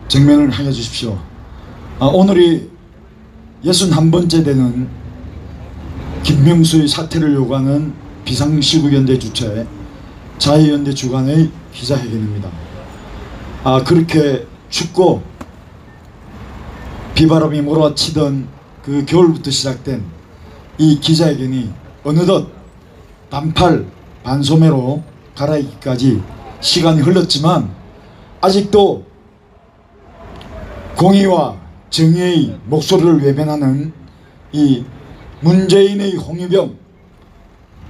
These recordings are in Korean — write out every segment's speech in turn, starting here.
정면을 하여 주십시오. 오늘이 61번째 되는 김명수의 사퇴를 요구하는 비상시국연대 주최 자유연대 주관의 기자회견입니다. 그렇게 춥고 비바람이 몰아치던 그 겨울부터 시작된 이 기자회견이 어느덧 반팔 반소매로 갈아입기까지 시간이 흘렀지만 아직도 공의와 정의의 목소리를 외면하는 이 문재인의 홍위병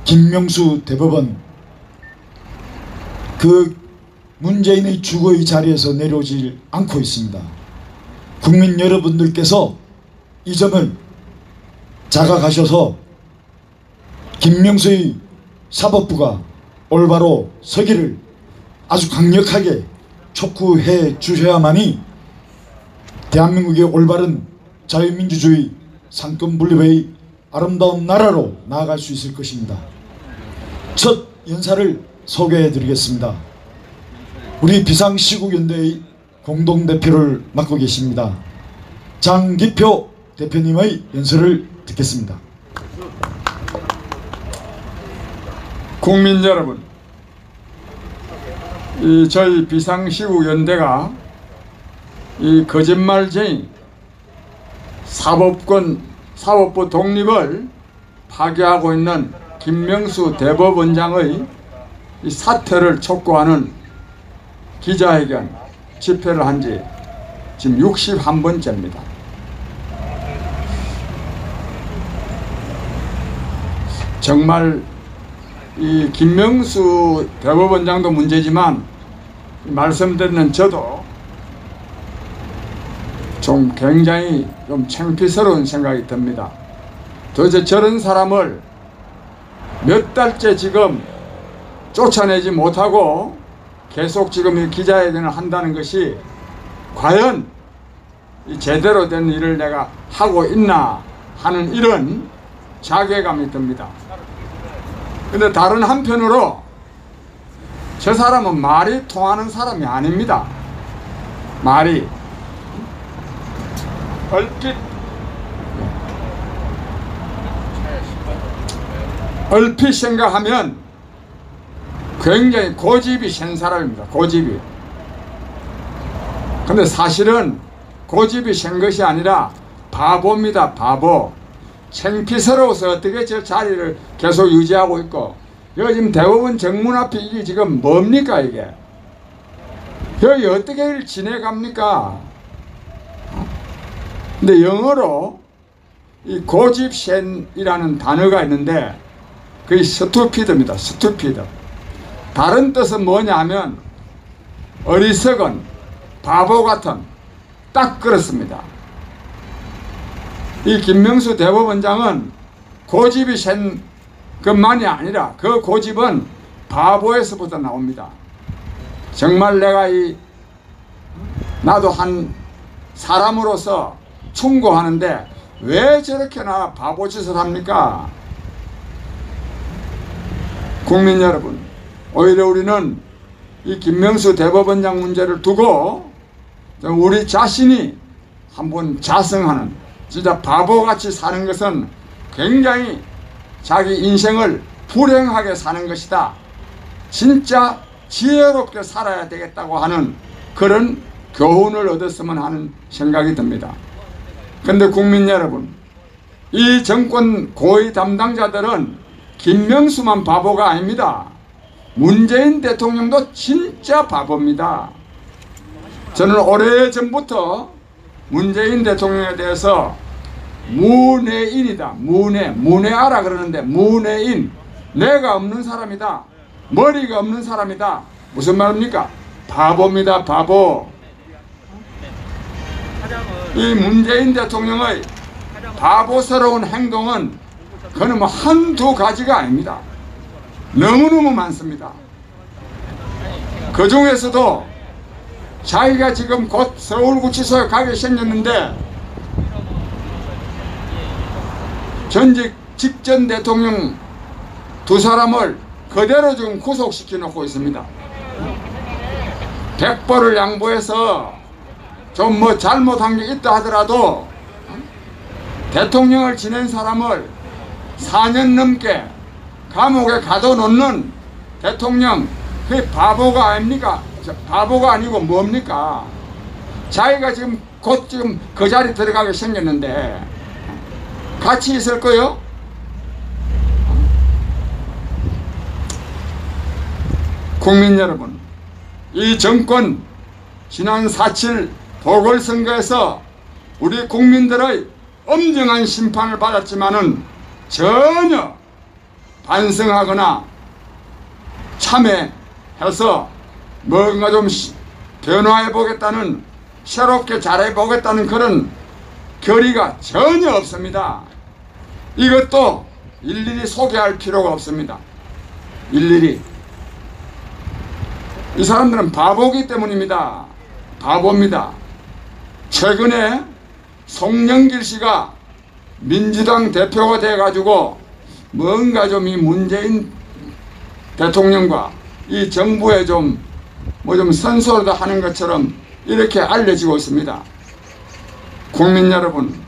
김명수 대법원, 그 문재인의 주거의 자리에서 내려오질 않고 있습니다. 국민 여러분들께서 이 점을 자각하셔서 김명수의 사법부가 올바로 서기를 아주 강력하게 촉구해 주셔야만이 대한민국의 올바른 자유민주주의 상권분립의 아름다운 나라로 나아갈 수 있을 것입니다. 첫 연사를 소개해 드리겠습니다. 우리 비상시국연대의 공동대표를 맡고 계십니다. 장기표 대표님의 연설을 듣겠습니다. 국민 여러분, 저희 비상시국연대가 이 거짓말쟁이 사법부 독립을 파괴하고 있는 김명수 대법원장의 이 사퇴를 촉구하는 기자회견 집회를 한 지 지금 61번째입니다. 정말 이 김명수 대법원장도 문제지만 말씀드리는 저도 좀 굉장히 좀 창피스러운 생각이 듭니다. 도대체 저런 사람을 몇 달째 지금 쫓아내지 못하고 계속 지금 이 기자회견을 한다는 것이 과연 제대로 된 일을 내가 하고 있나 하는 이런 자괴감이 듭니다. 근데 다른 한편으로 저 사람은 말이 통하는 사람이 아닙니다. 말이 얼핏 생각하면 굉장히 고집이 센 사람입니다. 고집이. 근데 사실은 고집이 센 것이 아니라 바보입니다. 바보. 창피스러워서 어떻게 저 자리를 계속 유지하고 있고, 여기 지금 대법원 정문 앞에 이게 지금 뭡니까 이게? 여기 어떻게 일 지내갑니까? 근데 영어로 이 고집센이라는 단어가 있는데 그게 스투피드입니다. 스투피드. 다른 뜻은 뭐냐 하면 어리석은, 바보 같은, 딱 그렇습니다. 이 김명수 대법원장은 고집이 센 것만이 아니라 그 고집은 바보에서부터 나옵니다. 정말 내가 나도 한 사람으로서 충고하는데 왜 저렇게나 바보짓을 합니까? 국민 여러분, 오히려 우리는 이 김명수 대법원장 문제를 두고 우리 자신이 한번 자성하는, 진짜 바보같이 사는 것은 굉장히 자기 인생을 불행하게 사는 것이다. 진짜 지혜롭게 살아야 되겠다고 하는 그런 교훈을 얻었으면 하는 생각이 듭니다. 그런데 국민 여러분, 이 정권 고위 담당자들은 김명수만 바보가 아닙니다. 문재인 대통령도 진짜 바보입니다. 저는 오래전부터 문재인 대통령에 대해서 문외인이다. 문외아라 그러는데 문외인, 뇌가 없는 사람이다. 머리가 없는 사람이다. 무슨 말입니까? 바보입니다. 바보. 이 문재인 대통령의 바보스러운 행동은 그는 뭐 한두 가지가 아닙니다. 너무너무 많습니다. 그 중에서도 자기가 지금 곧 서울구치소에 가게 생겼는데 전직 직전 대통령 두 사람을 그대로 지금 구속시켜 놓고 있습니다. 백벌을 양보해서 좀 뭐 잘못한 게 있다 하더라도 대통령을 지낸 사람을 4년 넘게 감옥에 가둬놓는 대통령, 그게 바보가 아닙니까? 바보가 아니고 뭡니까? 자기가 지금 곧 지금 그 자리 들어가게 생겼는데 같이 있을 거요? 국민 여러분, 이 정권 지난 4.7 보궐선거에서 우리 국민들의 엄정한 심판을 받았지만은 전혀 반성하거나 참회해서 뭔가 좀 변화해 보겠다는, 새롭게 잘해 보겠다는 그런 결의가 전혀 없습니다. 이것도 일일이 소개할 필요가 없습니다. 일일이. 이 사람들은 바보기 때문입니다. 바보입니다. 최근에 송영길 씨가 민주당 대표가 돼가지고 뭔가 좀 이 문재인 대통령과 이 정부에 좀 뭐 좀 선소리도 하는 것처럼 이렇게 알려지고 있습니다. 국민 여러분,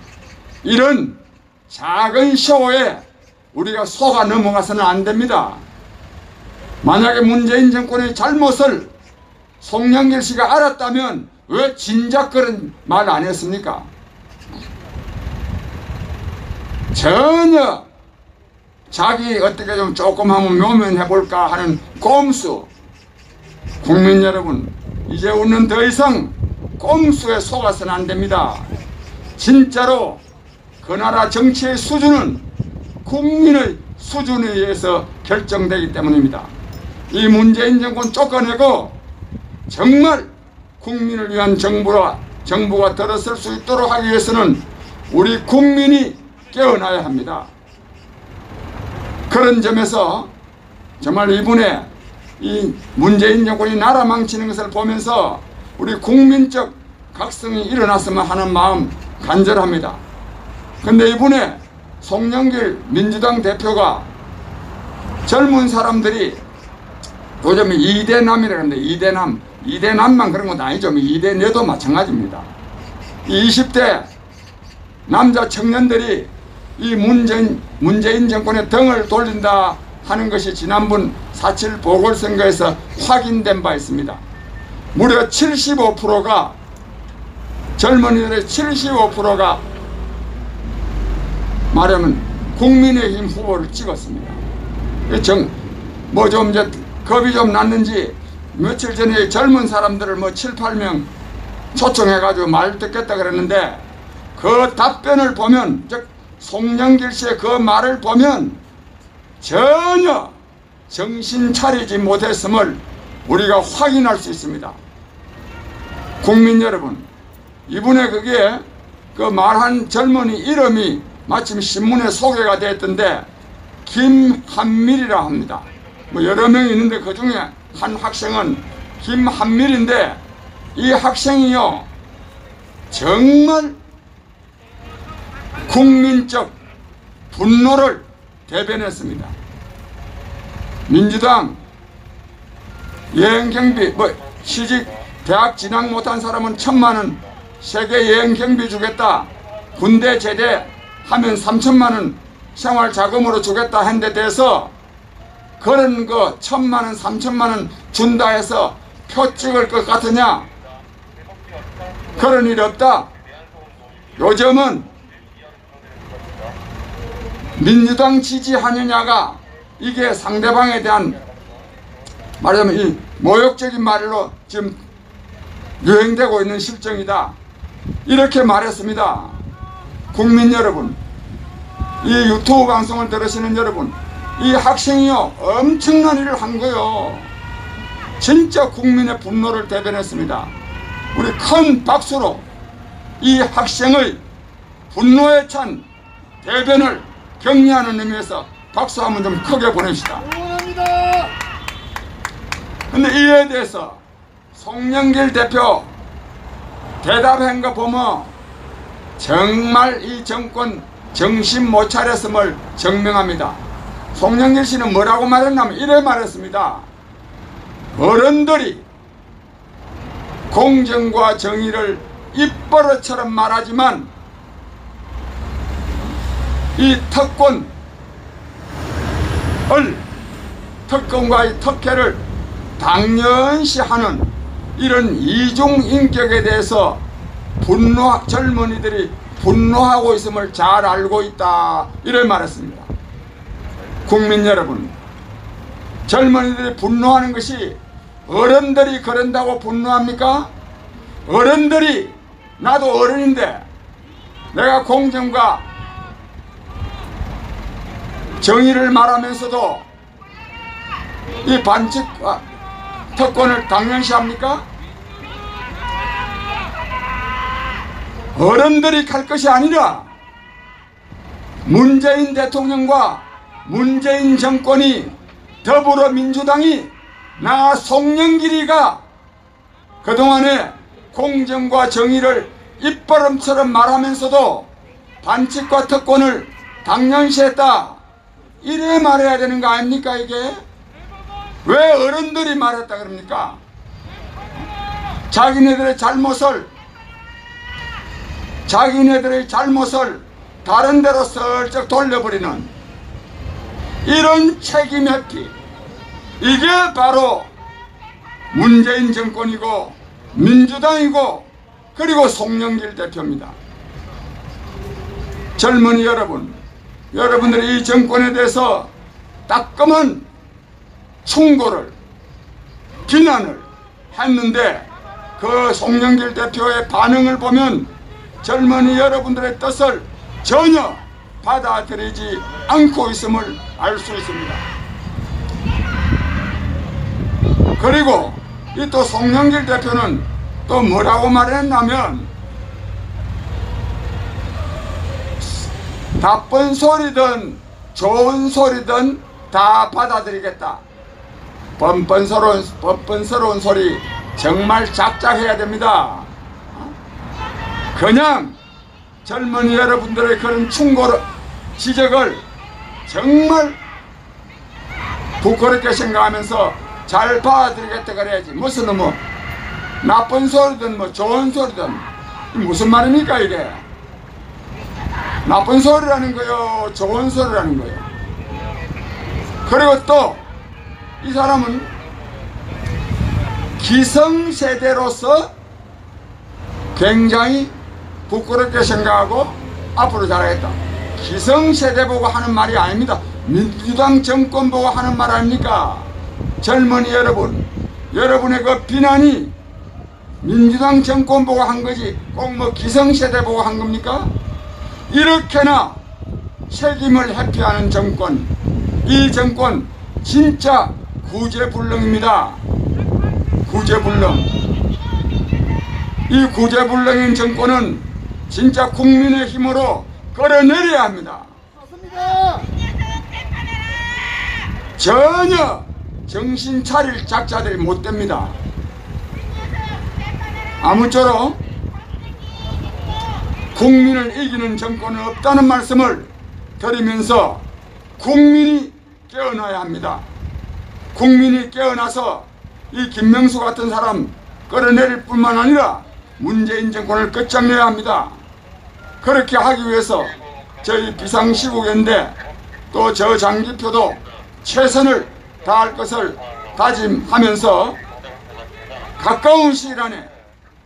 이런 작은 쇼에 우리가 속아 넘어가서는 안 됩니다. 만약에 문재인 정권의 잘못을 송영길 씨가 알았다면 왜 진작 그런 말 안 했습니까? 전혀 자기 어떻게 좀 조금 한번 묘면해볼까 하는 꼼수. 국민 여러분, 이제 우리는 더 이상 꼼수에 속아서는 안 됩니다. 진짜로 그 나라 정치의 수준은 국민의 수준에 의해서 결정되기 때문입니다. 이 문재인 정권 쫓아내고 정말 국민을 위한 정부가 들어설 수 있도록 하기 위해서는 우리 국민이 깨어나야 합니다. 그런 점에서 정말 이번에 이 문재인 정권이 나라 망치는 것을 보면서 우리 국민적 각성이 일어났으면 하는 마음 간절합니다. 근데 이번에 송영길 민주당 대표가 젊은 사람들이 요즘 2대남이라 그러는데 2대남만 그런 건 아니죠. 2대녀도 마찬가지입니다. 20대 남자 청년들이 이 문재인 정권의 등을 돌린다 하는 것이 지난번 4.7 보궐선거에서 확인된 바 있습니다. 무려 75%가 젊은이들의 75%가 말하면 국민의힘 후보를 찍었습니다. 뭐 좀 이제 겁이 좀 났는지 며칠 전에 젊은 사람들을 뭐 7, 8명 초청해가지고 말 듣겠다 그랬는데 그 답변을 보면, 즉 송영길 씨의 그 말을 보면 전혀 정신 차리지 못했음을 우리가 확인할 수 있습니다. 국민 여러분, 이번에 그게 그 말한 젊은이 이름이 마침 신문에 소개가 됐던데 김한밀이라 합니다. 뭐 여러 명이 있는데 그 중에 한 학생은 김한밀인데 이 학생이요 정말 국민적 분노를 대변했습니다. 민주당 여행경비, 뭐 시직 대학 진학 못한 사람은 1,000만원 세계 여행경비 주겠다, 군대 제대하면 3,000만원 생활자금으로 주겠다 한 데 대해서 그런 거 1,000만원 3,000만원 준다 해서 표 찍을 것 같으냐? 그런 일 없다. 요즘은 민주당 지지하느냐가 이게 상대방에 대한 말하자면 이 모욕적인 말로 지금 유행되고 있는 실정이다. 이렇게 말했습니다. 국민 여러분, 이 유튜브 방송을 들으시는 여러분, 이 학생이요 엄청난 일을 한 거요. 진짜 국민의 분노를 대변했습니다. 우리 큰 박수로 이 학생의 분노에 찬 대변을 격려하는 의미에서 박수 한번 좀 크게 보냅시다. 응원합니다. 근데 이에 대해서 송영길 대표 대답한 거 보면 정말 이 정권 정신 못 차렸음을 증명합니다. 송영길 씨는 뭐라고 말했냐면 이래 말했습니다. 어른들이 공정과 정의를 입버릇처럼 말하지만 이 특권과의 특혜를 당연시하는 이런 이중인격에 대해서 젊은이들이 분노하고 있음을 잘 알고 있다, 이런 말했습니다. 국민 여러분, 젊은이들이 분노하는 것이 어른들이 그런다고 분노합니까? 어른들이, 나도 어른인데 내가 공정과 정의를 말하면서도 이 반칙과 특권을 당연시합니까? 어른들이 갈 것이 아니라 문재인 대통령과 문재인 정권이, 더불어민주당이, 나 송영길이가 그동안에 공정과 정의를 입버릇처럼 말하면서도 반칙과 특권을 당연시했다, 이래 말해야 되는 거 아닙니까? 이게 왜 어른들이 말했다 그럽니까? 자기네들의 잘못을 다른 데로 슬쩍 돌려버리는 이런 책임 회피, 이게 바로 문재인 정권이고 민주당이고 그리고 송영길 대표입니다. 젊은이 여러분, 여러분들이 이 정권에 대해서 따끔한 충고를, 비난을 했는데 그 송영길 대표의 반응을 보면 젊은이 여러분들의 뜻을 전혀 받아들이지 않고 있음을 알 수 있습니다. 그리고 이 또 송영길 대표는 또 뭐라고 말했냐면, 나쁜 소리든 좋은 소리든 다 받아들이겠다. 뻔뻔스러운 소리 정말 작작해야 됩니다. 그냥 젊은이 여러분들의 그런 충고를, 지적을 정말 부끄럽게 생각하면서 잘 받아들이겠다 그래야지. 무슨 뭐 나쁜 소리든 뭐 좋은 소리든 무슨 말입니까 이게? 나쁜 소리라는 거요, 좋은 소리라는 거요. 그리고 또 이 사람은 기성세대로서 굉장히 부끄럽게 생각하고 앞으로 잘하겠다. 기성세대 보고 하는 말이 아닙니다. 민주당 정권 보고 하는 말 아닙니까? 젊은이 여러분, 여러분의 그 비난이 민주당 정권 보고 한 거지 꼭 뭐 기성세대 보고 한 겁니까? 이렇게나 책임을 회피하는 정권, 이 정권 진짜 구제불능입니다. 구제불능. 이 구제불능인 정권은 진짜 국민의 힘으로 끌어내려야 합니다. 전혀 정신 차릴 작자들이 못 됩니다. 아무쪼록 국민을 이기는 정권은 없다는 말씀을 드리면서 국민이 깨어나야 합니다. 국민이 깨어나서 이 김명수 같은 사람 끌어내릴 뿐만 아니라 문재인 정권을 끝장내야 합니다. 그렇게 하기 위해서 저희 비상시국연대 또 저 장기표도 최선을 다할 것을 다짐하면서 가까운 시일 안에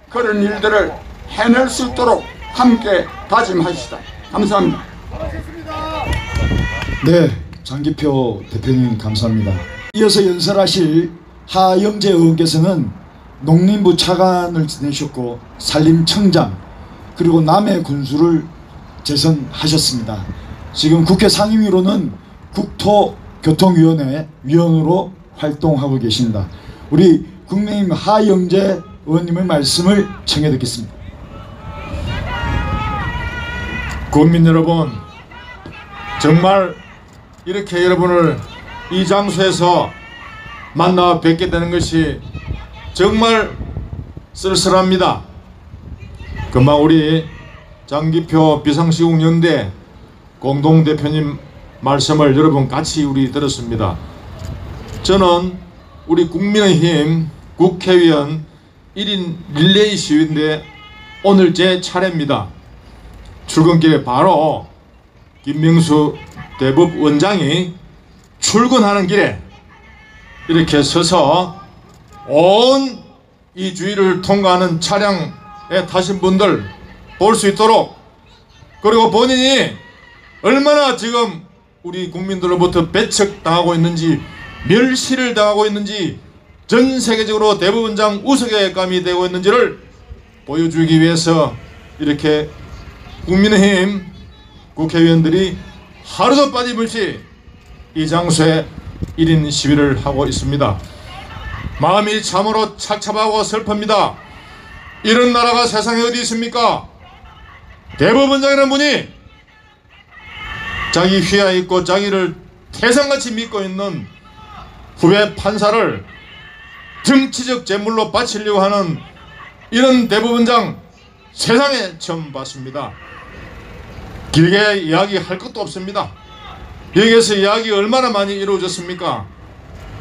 그런 일들을 해낼 수 있도록 함께 다짐하시다. 감사합니다. 네, 장기표 대표님 감사합니다. 이어서 연설하실 하영재 의원께서는 농림부 차관을 지내셨고 산림청장 그리고 남해 군수를 재선하셨습니다. 지금 국회 상임위로는 국토교통위원회 위원으로 활동하고 계십니다. 우리 국민의힘 하영재 의원님의 말씀을 청해 듣겠습니다. 국민 여러분, 정말 이렇게 여러분을 이 장소에서 만나 뵙게 되는 것이 정말 쓸쓸합니다. 금방 우리 장기표 비상시국연대 공동대표님 말씀을 여러분 같이 우리 들었습니다. 저는 우리 국민의힘 국회의원 1인 릴레이 시위인데 오늘 제 차례입니다. 출근길에 바로 김명수 대법원장이 출근하는 길에 이렇게 서서 온 이 주위를 통과하는 차량에 타신 분들 볼 수 있도록, 그리고 본인이 얼마나 지금 우리 국민들로부터 배척당하고 있는지, 멸시를 당하고 있는지, 전 세계적으로 대법원장 우스개감이 되고 있는지를 보여주기 위해서 이렇게 국민의힘 국회의원들이 하루도 빠짐없이 이 장소에 1인 시위를 하고 있습니다. 마음이 참으로 착잡하고 슬픕니다. 이런 나라가 세상에 어디 있습니까? 대법원장이라는 분이 자기 휘하 있고 자기를 태산같이 믿고 있는 후배 판사를 정치적 재물로 바치려고 하는 이런 대법원장 세상에 처음 봤습니다. 길게 이야기할 것도 없습니다. 여기에서 이야기 얼마나 많이 이루어졌습니까?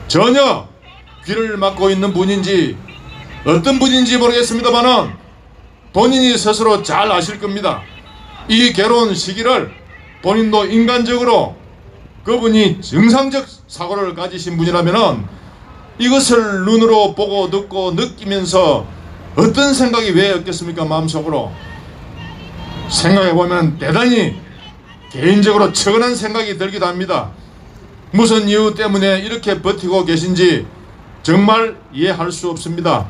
전혀 귀를 막고 있는 분인지 어떤 분인지 모르겠습니다만은 본인이 스스로 잘 아실 겁니다. 이 괴로운 시기를 본인도 인간적으로 그분이 정상적 사고를 가지신 분이라면은 이것을 눈으로 보고 듣고 느끼면서 어떤 생각이 왜 없겠습니까? 마음속으로 생각해보면 대단히 개인적으로 처근한 생각이 들기도 합니다. 무슨 이유 때문에 이렇게 버티고 계신지 정말 이해할 수 없습니다.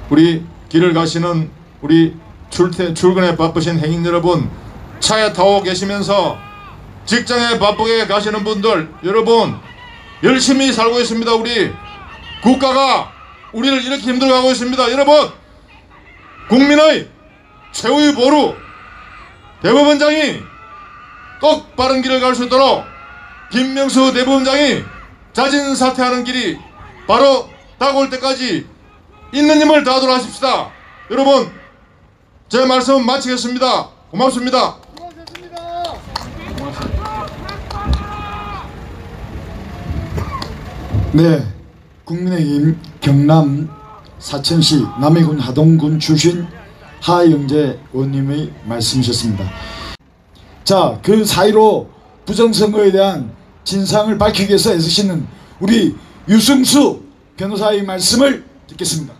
우리 길을 가시는 우리 출근에 바쁘신 행인 여러분, 차에 타고 계시면서 직장에 바쁘게 가시는 분들 여러분, 열심히 살고 있습니다. 우리 국가가 우리를 이렇게 힘들게 하고 있습니다. 여러분, 국민의 최후의 보루 대법원장이 똑바른 길을 갈 수 있도록 김명수 대법원장이 자진 사퇴하는 길이 바로 다가올 때까지 있는 힘을 다하도록 하십시다. 여러분, 제 말씀 마치겠습니다. 고맙습니다. 네, 국민의힘 경남 사천시 남해군 하동군 출신 하영재 의원님의 말씀이셨습니다. 자, 그 사이로 부정선거에 대한 진상을 밝히기 위해서 애쓰시는 우리 유승수 변호사의 말씀을 듣겠습니다.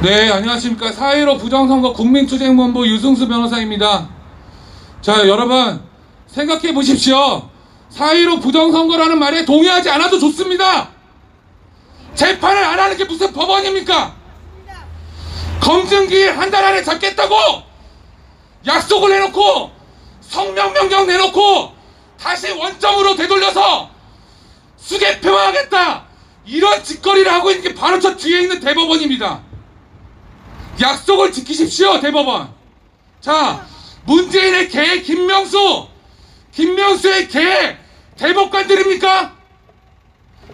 네, 안녕하십니까. 4.15 부정선거 국민투쟁본부 유승수 변호사입니다. 자, 여러분 생각해 보십시오. 4.15 부정선거라는 말에 동의하지 않아도 좋습니다. 재판을 안 하는 게 무슨 법원입니까? 검증기일 한 달 안에 잡겠다고 약속을 해놓고 성명명령 내놓고 다시 원점으로 되돌려서 수개 표명하겠다, 이런 짓거리를 하고 있는 게 바로 저 뒤에 있는 대법원입니다. 약속을 지키십시오, 대법원. 자, 문재인의 개 김명수의 개 대법관들입니까?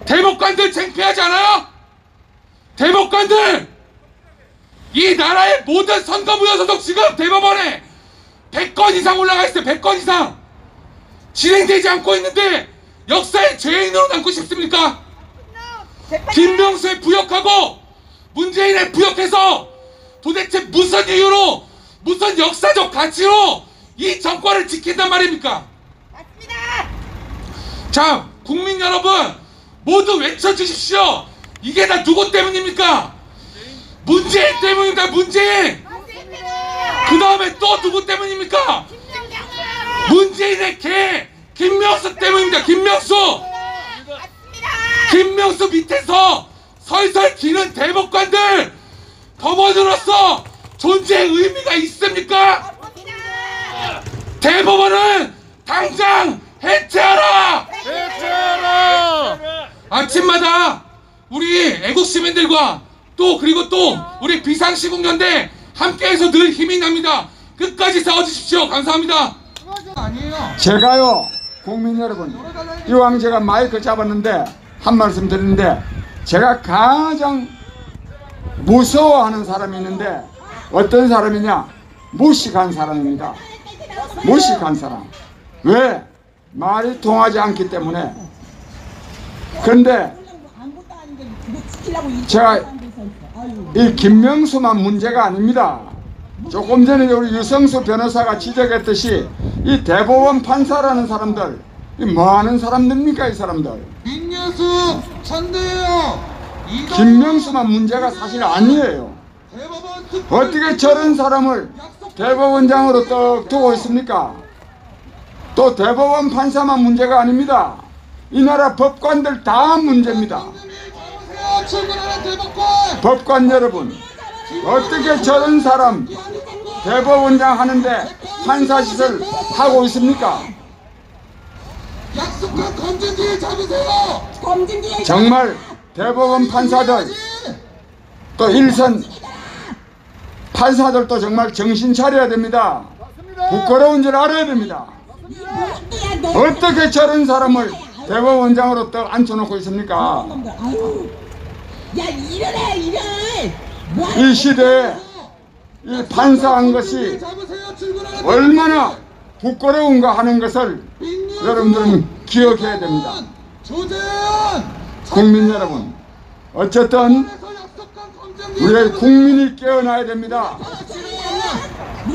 대법관들 창피하지 않아요? 대법관들, 이 나라의 모든 선거무효소속 지금 대법원에 100건 이상 올라가 있어요. 100건 이상 진행되지 않고 있는데 역사의 죄인으로 남고 싶습니까? 김명수에 부역하고 문재인에 부역해서 도대체 무슨 이유로, 무슨 역사적 가치로 이 정권을 지킨단 말입니까? 맞습니다. 자, 국민 여러분 모두 외쳐주십시오. 이게 다 누구 때문입니까? 문재인 때문입니다. 문재인. 그 다음에 또 누구 때문입니까? 문재인의 개 김명수 때문입니다. 김명수 밑에서 설설 기는 대법관들, 법원으로서 존재의 의미가 있습니까? 대법원은 당장 해체하라! 아침마다 우리 애국시민들과 그리고 우리 비상시국연대 함께해서 늘 힘이 납니다. 끝까지 싸워주십시오. 감사합니다. 제가요, 국민 여러분, 이왕 제가 마이크 잡았는데 한 말씀 드리는데, 제가 가장 무서워하는 사람이 있는데 어떤 사람이냐? 무식한 사람입니다. 무식한 사람. 왜? 말이 통하지 않기 때문에. 그런데 제가 이 김명수만 문제가 아닙니다. 조금 전에 우리 유성수 변호사가 지적했듯이 이 대법원 판사라는 사람들 이 뭐하는 사람들입니까? 이 사람들 민유수, 전대요, 김명수만 문제가 사실 아니에요. 대법원 특별 어떻게 저런 사람을 대법원장으로 떡 두고 있습니까? 또 대법원 판사만 문제가 아닙니다. 이 나라 법관들 다 문제입니다. 잡으세요. 출근하는 대법관. 법관 여러분, 어떻게 저런 사람 대법원장 하는데 판사짓을 하고 있습니까? 약속한 검증기일 잡으세요. 정말 대법원 판사들 또 일선 판사들도 정말 정신 차려야 됩니다. 부끄러운 줄 알아야 됩니다. 어떻게 저런 사람을 대법원장으로 또 앉혀놓고 있습니까? 야 일어나 일어. 이 시대에 이 판사한 것이 잡으세요. 출근하는 얼마나 부끄러운가 하는 것을 민유수, 여러분들은 기억해야 됩니다. 조재현. 국민 여러분, 어쨌든 그래서 약속한 검증기일 우리 국민이 깨어나야 됩니다.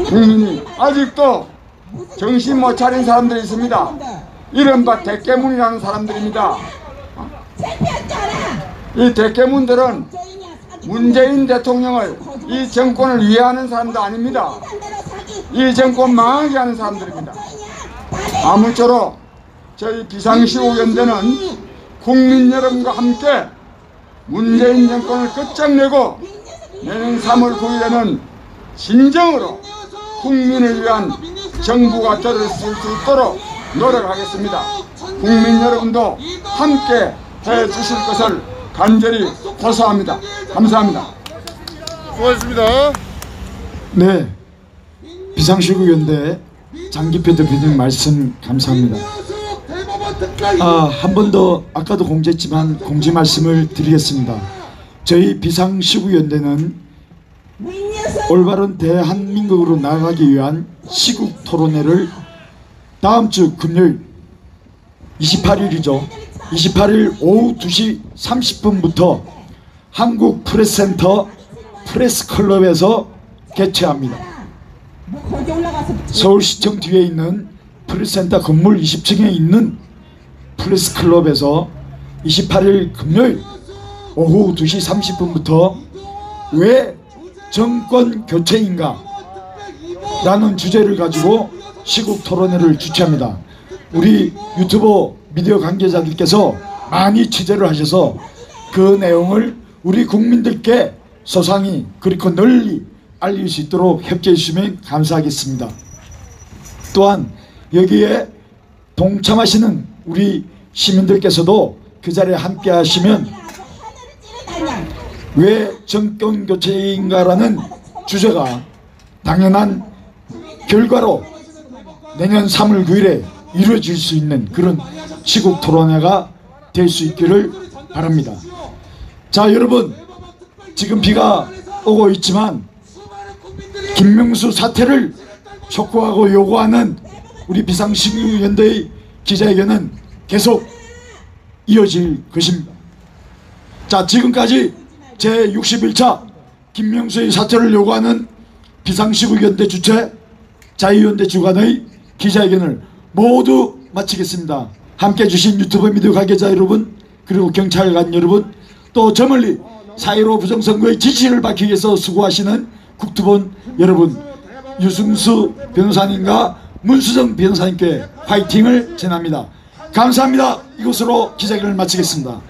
국민이 아직도 정신 못 차린 사람들이 있습니다. 이른바 대깨문이라는 사람들입니다. 이 대깨문들은 문재인 대통령을 이 정권을 위하는 사람도 아닙니다. 이 정권 망하게 하는 사람들입니다. 아무쪼록 저희 비상시국연대는 국민 여러분과 함께 문재인 정권을 끝장내고 내년 3월 9일에는 진정으로 국민을 위한 정부가 들을 수 있도록 노력하겠습니다. 국민 여러분도 함께 해주실 것을 간절히 고소합니다. 감사합니다. 수고하셨습니다. 네, 비상시국연대 장기표 대표님 말씀 감사합니다. 대법원 특별 한 번 더 아까도 공지했지만 공지 말씀을 드리겠습니다. 저희 비상시국연대는 올바른 대한민국으로 나아가기 위한 시국 토론회를 다음 주 금요일 28일이죠. 28일 오후 2시 30분부터 한국프레스센터 프레스클럽에서 개최합니다. 서울시청 뒤에 있는 프레스센터 건물 20층에 있는 프레스클럽에서 28일 금요일 오후 2시 30분부터 왜 정권 교체인가 라는 주제를 가지고 시국 토론회를 주최합니다. 우리 유튜버 미디어 관계자들께서 많이 취재를 하셔서 그 내용을 우리 국민들께 소상히 그리고 널리 알릴 수 있도록 협조해 주시면 감사하겠습니다. 또한 여기에 동참하시는 우리 시민들께서도 그 자리에 함께 하시면 왜 정권 교체인가라는 주제가 당연한 결과로 내년 3월 9일에 이루어질 수 있는 그런 시국 토론회가 될 수 있기를 바랍니다. 자, 여러분, 지금 비가 오고 있지만 김명수 사퇴를 촉구하고 요구하는 우리 비상시국연대의 기자회견은 계속 이어질 것입니다. 자, 지금까지 제61차 김명수의 사퇴를 요구하는 비상시국연대 주최 자유연대 주관의 기자회견을 모두 마치겠습니다. 함께해 주신 유튜브 미디어 관계자 여러분, 그리고 경찰관 여러분, 또 저 멀리 4.15 부정선거의 지지를 밝히기 위해서 수고하시는 국토본 여러분, 유승수 변호사님과 문수정 변호사님께 화이팅을 전합니다. 감사합니다. 이것으로 기자회견을 마치겠습니다.